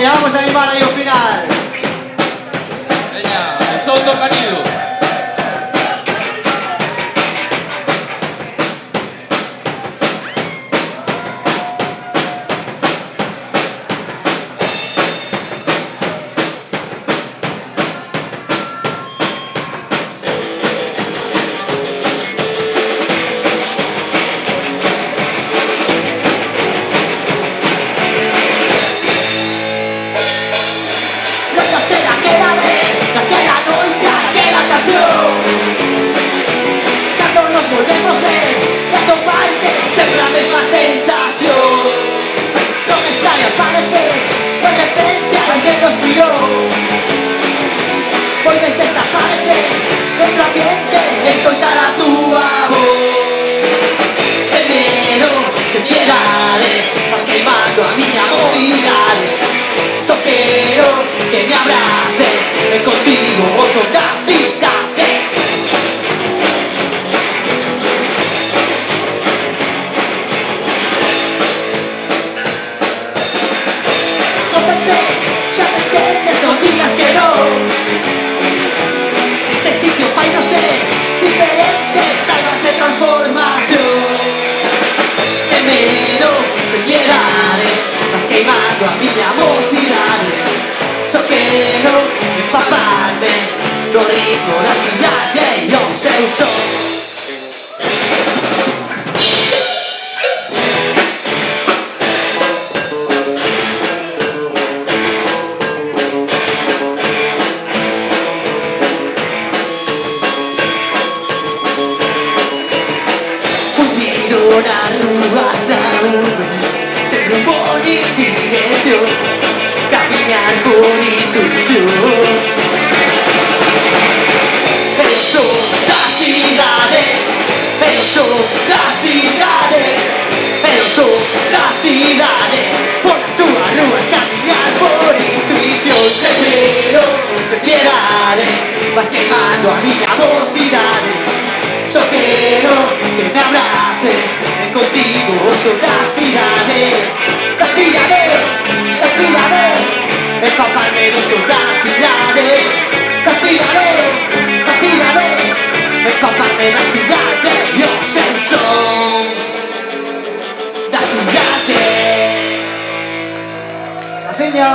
E vamos a animar aí o final. Veña, o son do canido. Volves desaparecer, nuestro ambiente, escoitar a túa voz. Sen medo, sen piedade, vas queimando a miña mocidade. Só quero que me abraces, e contigo o son da cidade. Cómpense, xa me entendes, non digas que non. Sitio fai no ser diferente, sálvase transformación. Sen medo, sen piedade, vas queimando a miña mocidade. Só quero empaparme no ritmo da cidade e o seu son. Nas rúas da urbe, sen rumbo ni dirección, camiñar por intuición. Eu sou da cidade, eu sou da cidade, eu sou da cidade. Por as súas rúas camiñar por intuición. Sen medo, sen piedade, vas queimando a miña mocidade. Só quero que me abraces, e contigo o son da cidade. Da cidade, da cidade, empaparme do son da cidade. Da cidade, da cidade, empaparme da cidade e o seu son. Da cidade. Graciña.